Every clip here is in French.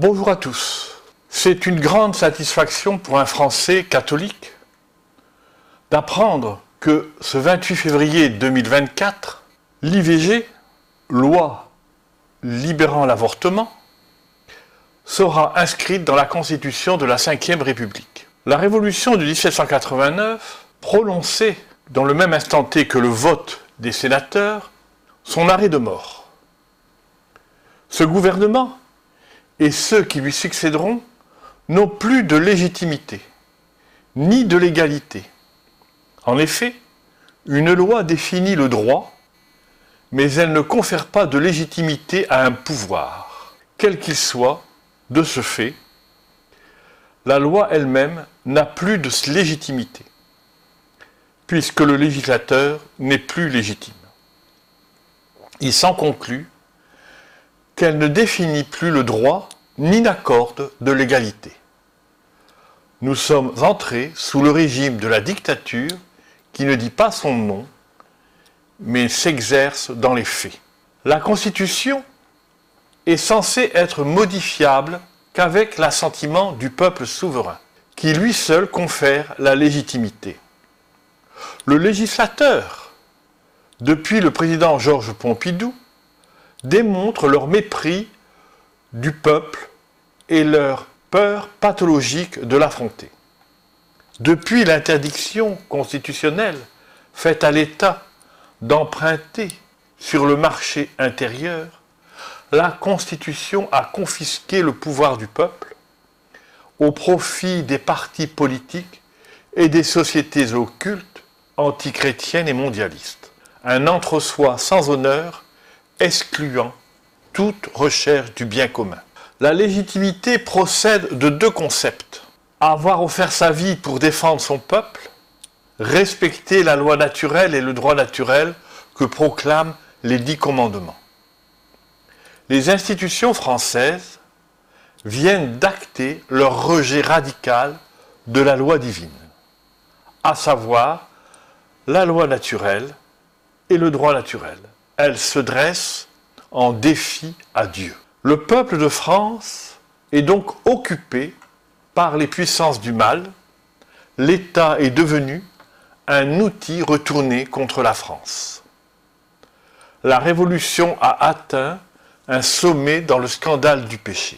Bonjour à tous. C'est une grande satisfaction pour un Français catholique d'apprendre que ce 28 février 2024, l'IVG, loi libérant l'avortement, sera inscrite dans la Constitution de la Ve République. La Révolution de 1789 prononçait, dans le même instant T que le vote des sénateurs, son arrêt de mort. Ce gouvernement et ceux qui lui succéderont n'ont plus de légitimité, ni de légalité. En effet, une loi définit le droit, mais elle ne confère pas de légitimité à un pouvoir, quel qu'il soit. De ce fait, la loi elle-même n'a plus de légitimité, puisque le législateur n'est plus légitime. Il s'en conclut qu'elle ne définit plus le droit ni n'accorde de l'égalité. Nous sommes entrés sous le régime de la dictature qui ne dit pas son nom, mais s'exerce dans les faits. La Constitution est censée être modifiable qu'avec l'assentiment du peuple souverain, qui lui seul confère la légitimité. Le législateur, depuis le président Georges Pompidou, démontre leur mépris du peuple et leur peur pathologique de l'affronter. Depuis l'interdiction constitutionnelle faite à l'État d'emprunter sur le marché intérieur, la Constitution a confisqué le pouvoir du peuple au profit des partis politiques et des sociétés occultes, antichrétiennes et mondialistes. Un entre-soi sans honneur, excluant toute recherche du bien commun. La légitimité procède de deux concepts. Avoir offert sa vie pour défendre son peuple, respecter la loi naturelle et le droit naturel que proclament les 10 commandements. Les institutions françaises viennent d'acter leur rejet radical de la loi divine, à savoir la loi naturelle et le droit naturel. Elles se dressent en défi à Dieu. Le peuple de France est donc occupé par les puissances du mal. L'État est devenu un outil retourné contre la France. La Révolution a atteint un sommet dans le scandale du péché.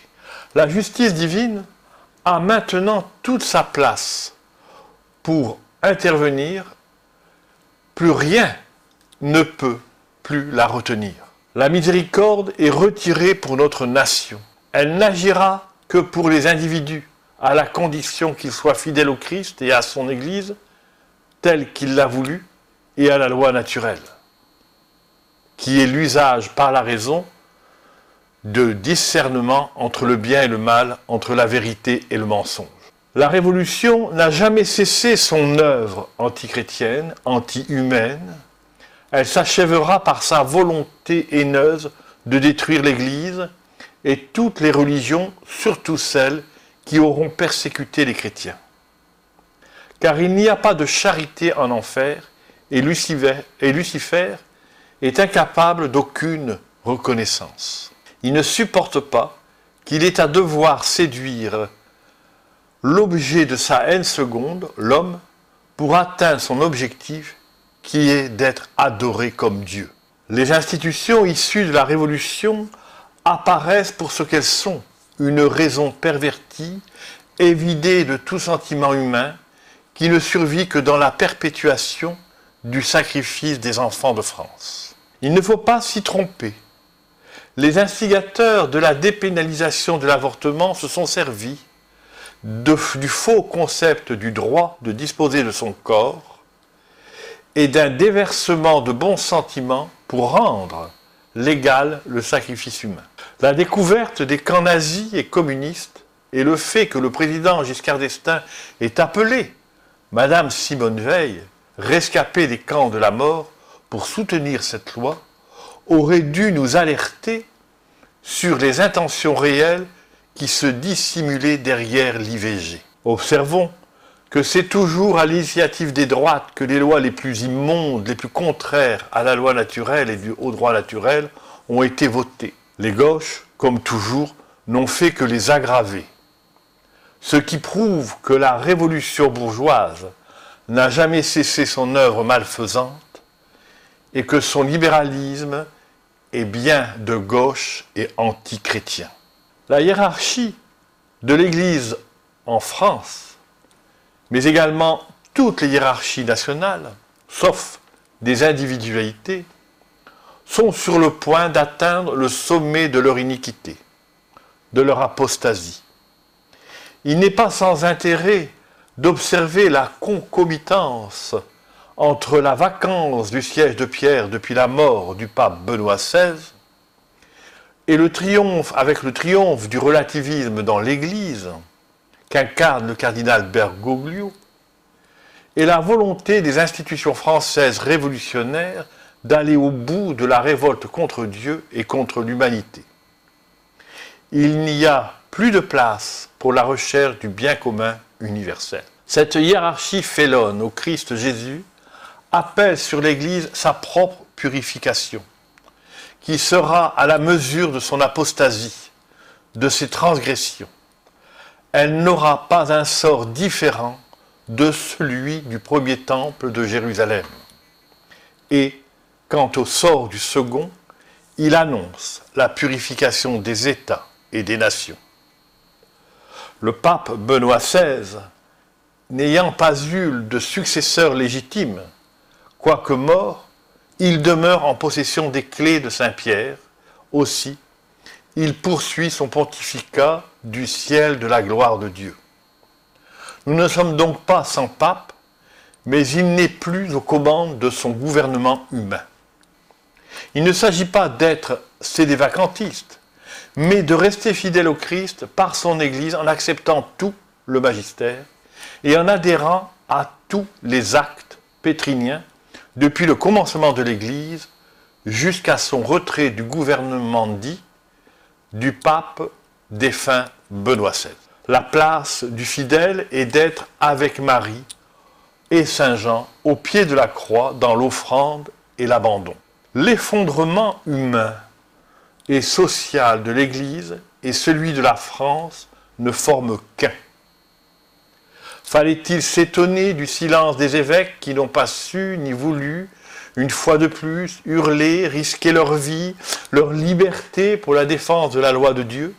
La justice divine a maintenant toute sa place pour intervenir. Plus rien ne peut plus la retenir. La miséricorde est retirée pour notre nation. Elle n'agira que pour les individus, à la condition qu'ils soient fidèles au Christ et à son Église, tel qu'il l'a voulu, et à la loi naturelle, qui est l'usage par la raison de discernement entre le bien et le mal, entre la vérité et le mensonge. La Révolution n'a jamais cessé son œuvre antichrétienne, anti-humaine. Elle s'achèvera par sa volonté haineuse de détruire l'Église et toutes les religions, surtout celles qui auront persécuté les chrétiens. Car il n'y a pas de charité en enfer, et Lucifer est incapable d'aucune reconnaissance. Il ne supporte pas qu'il ait à devoir séduire l'objet de sa haine seconde, l'homme, pour atteindre son objectif qui est d'être adoré comme Dieu. Les institutions issues de la Révolution apparaissent pour ce qu'elles sont, une raison pervertie, évidée de tout sentiment humain, qui ne survit que dans la perpétuation du sacrifice des enfants de France. Il ne faut pas s'y tromper. Les instigateurs de la dépénalisation de l'avortement se sont servis du faux concept du droit de disposer de son corps et d'un déversement de bons sentiments pour rendre légal le sacrifice humain. La découverte des camps nazis et communistes et le fait que le président Giscard d'Estaing ait appelé Madame Simone Veil, rescapée des camps de la mort, pour soutenir cette loi, aurait dû nous alerter sur les intentions réelles qui se dissimulaient derrière l'IVG. Observons que c'est toujours à l'initiative des droites que les lois les plus immondes, les plus contraires à la loi naturelle et au droit naturel ont été votées. Les gauches, comme toujours, n'ont fait que les aggraver. Ce qui prouve que la révolution bourgeoise n'a jamais cessé son œuvre malfaisante et que son libéralisme est bien de gauche et anti-chrétien. La hiérarchie de l'Église en France, mais également toutes les hiérarchies nationales, sauf des individualités, sont sur le point d'atteindre le sommet de leur iniquité, de leur apostasie. Il n'est pas sans intérêt d'observer la concomitance entre la vacance du siège de Pierre depuis la mort du pape Benoît XVI et le triomphe du relativisme dans l'Église qu'incarne le cardinal Bergoglio et la volonté des institutions françaises révolutionnaires d'aller au bout de la révolte contre Dieu et contre l'humanité. Il n'y a plus de place pour la recherche du bien commun universel. Cette hiérarchie félonne au Christ Jésus appelle sur l'Église sa propre purification, qui sera à la mesure de son apostasie, de ses transgressions. Elle n'aura pas un sort différent de celui du premier temple de Jérusalem. Et, quant au sort du second, il annonce la purification des États et des nations. Le pape Benoît XVI, n'ayant pas eu de successeur légitime, quoique mort, il demeure en possession des clés de Saint-Pierre. Aussi, il poursuit son pontificat du ciel de la gloire de Dieu. Nous ne sommes donc pas sans pape, mais il n'est plus aux commandes de son gouvernement humain. Il ne s'agit pas d'être sédévacantiste, mais de rester fidèle au Christ par son Église en acceptant tout le magistère et en adhérant à tous les actes pétriniens depuis le commencement de l'Église jusqu'à son retrait du gouvernement dit du pape défunt Benoît XVI. La place du fidèle est d'être avec Marie et Saint Jean au pied de la croix dans l'offrande et l'abandon. L'effondrement humain et social de l'Église et celui de la France ne forment qu'un. Fallait-il s'étonner du silence des évêques qui n'ont pas su ni voulu, une fois de plus, hurler, risquer leur vie, leur liberté pour la défense de la loi de Dieu?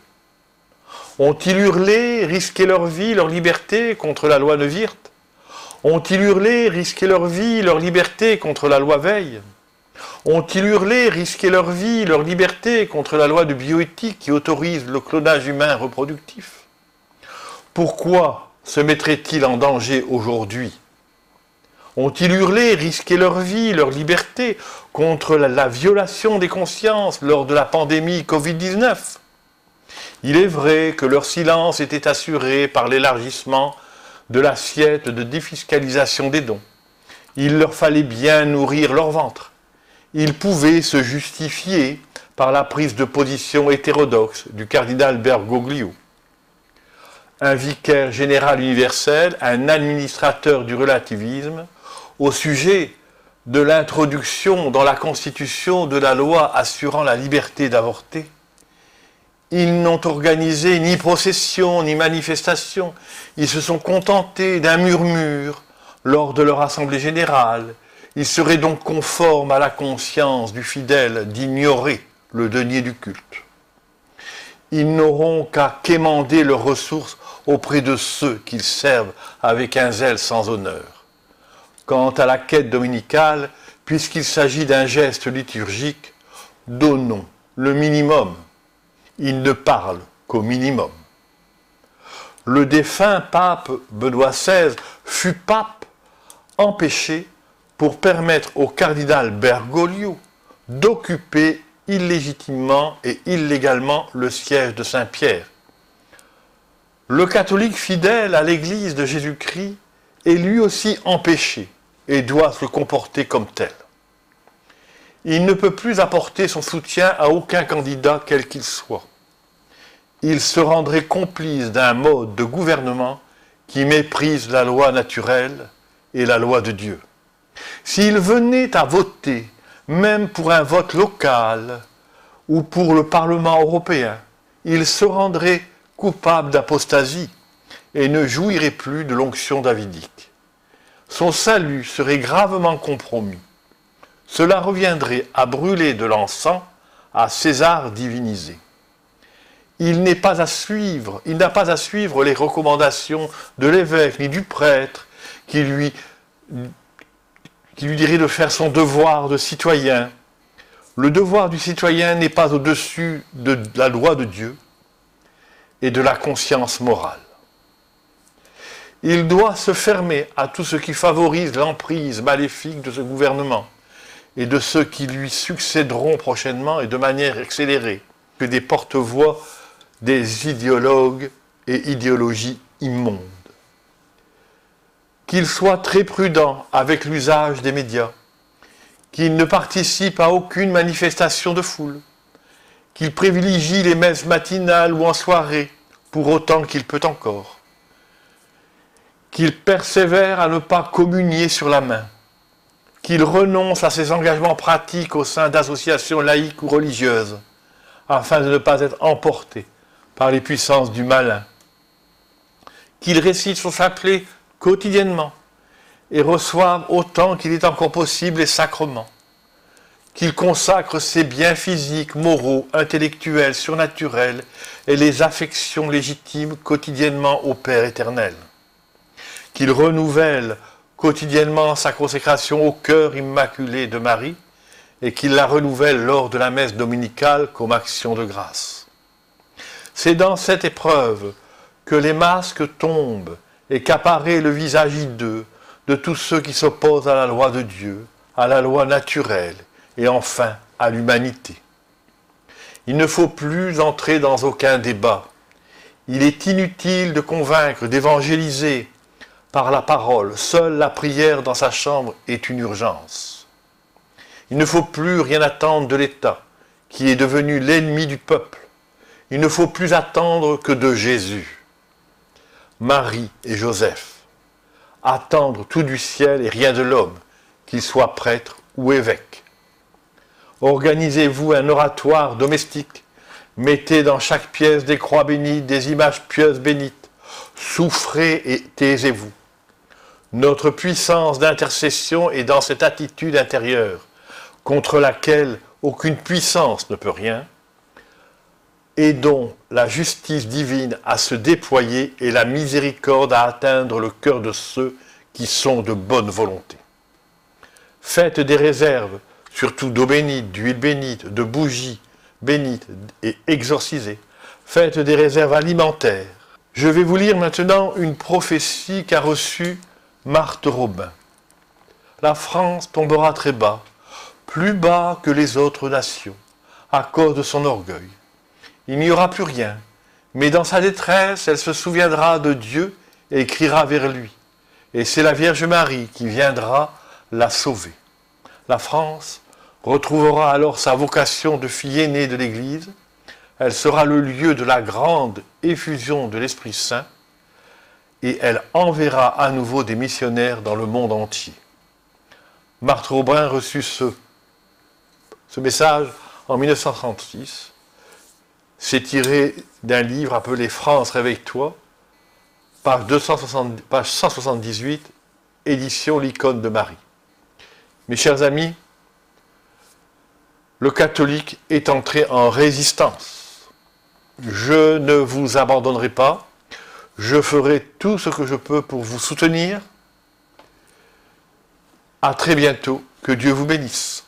Ont-ils hurlé, risqué leur vie, leur liberté contre la loi de Wirth? Ont-ils hurlé, risqué leur vie, leur liberté contre la loi Veil? Ont-ils hurlé, risqué leur vie, leur liberté contre la loi de bioéthique qui autorise le clonage humain reproductif? Pourquoi se mettraient-ils en danger aujourd'hui? Ont-ils hurlé, risqué leur vie, leur liberté contre la violation des consciences lors de la pandémie Covid-19? Il est vrai que leur silence était assuré par l'élargissement de l'assiette de défiscalisation des dons. Il leur fallait bien nourrir leur ventre. Ils pouvaient se justifier par la prise de position hétérodoxe du cardinal Bergoglio. Un vicaire général universel, un administrateur du relativisme, au sujet de l'introduction dans la Constitution de la loi assurant la liberté d'avorter. Ils n'ont organisé ni procession ni manifestation. Ils se sont contentés d'un murmure lors de leur assemblée générale. Il serait donc conforme à la conscience du fidèle d'ignorer le denier du culte. Ils n'auront qu'à quémander leurs ressources auprès de ceux qu'ils servent avec un zèle sans honneur. Quant à la quête dominicale, puisqu'il s'agit d'un geste liturgique, donnons le minimum. Il ne parle qu'au minimum. Le défunt pape Benoît XVI fut pape empêché pour permettre au cardinal Bergoglio d'occuper illégitimement et illégalement le siège de Saint-Pierre. Le catholique fidèle à l'Église de Jésus-Christ est lui aussi empêché et doit se comporter comme tel. Il ne peut plus apporter son soutien à aucun candidat quel qu'il soit. Il se rendrait complice d'un mode de gouvernement qui méprise la loi naturelle et la loi de Dieu. S'il venait à voter, même pour un vote local ou pour le Parlement européen, il se rendrait coupable d'apostasie et ne jouirait plus de l'onction davidique. Son salut serait gravement compromis. Cela reviendrait à brûler de l'encens à César divinisé. Il n'a pas à suivre les recommandations de l'évêque ni du prêtre qui lui dirait de faire son devoir de citoyen. Le devoir du citoyen n'est pas au-dessus de la loi de Dieu et de la conscience morale. Il doit se fermer à tout ce qui favorise l'emprise maléfique de ce gouvernement et de ceux qui lui succéderont prochainement et de manière accélérée, que des porte-voix des idéologues et idéologies immondes. Qu'il soit très prudent avec l'usage des médias, qu'il ne participe à aucune manifestation de foule, qu'il privilégie les messes matinales ou en soirée, pour autant qu'il peut encore, qu'il persévère à ne pas communier sur la main, qu'il renonce à ses engagements pratiques au sein d'associations laïques ou religieuses, afin de ne pas être emporté par les puissances du malin, qu'il récite son chapelet quotidiennement et reçoive autant qu'il est encore possible les sacrements, qu'il consacre ses biens physiques, moraux, intellectuels, surnaturels et les affections légitimes quotidiennement au Père éternel, qu'il renouvelle quotidiennement sa consécration au cœur immaculé de Marie et qu'il la renouvelle lors de la messe dominicale comme action de grâce. C'est dans cette épreuve que les masques tombent et qu'apparaît le visage hideux de tous ceux qui s'opposent à la loi de Dieu, à la loi naturelle et enfin à l'humanité. Il ne faut plus entrer dans aucun débat. Il est inutile de convaincre, d'évangéliser par la parole. Seule la prière dans sa chambre est une urgence. Il ne faut plus rien attendre de l'État, qui est devenu l'ennemi du peuple. Il ne faut plus attendre que de Jésus, Marie et Joseph. Attendre tout du ciel et rien de l'homme, qu'il soit prêtre ou évêque. Organisez-vous un oratoire domestique. Mettez dans chaque pièce des croix bénites, des images pieuses bénites. Souffrez et taisez-vous. Notre puissance d'intercession est dans cette attitude intérieure, contre laquelle aucune puissance ne peut rien, et dont la justice divine à se déployer et la miséricorde à atteindre le cœur de ceux qui sont de bonne volonté. Faites des réserves, surtout d'eau bénite, d'huile bénite, de bougies bénites et exorcisées. Faites des réserves alimentaires. Je vais vous lire maintenant une prophétie qu'a reçue Marthe Robin. La France tombera très bas, plus bas que les autres nations, à cause de son orgueil. Il n'y aura plus rien, mais dans sa détresse, elle se souviendra de Dieu et criera vers lui. Et c'est la Vierge Marie qui viendra la sauver. La France retrouvera alors sa vocation de fille aînée de l'Église. Elle sera le lieu de la grande effusion de l'Esprit Saint et elle enverra à nouveau des missionnaires dans le monde entier. Marthe Robin reçut ce message en 1936. C'est tiré d'un livre appelé « France, réveille-toi », page 178, édition L'Icône de Marie. Mes chers amis, le catholique est entré en résistance. Je ne vous abandonnerai pas, je ferai tout ce que je peux pour vous soutenir. À très bientôt, que Dieu vous bénisse.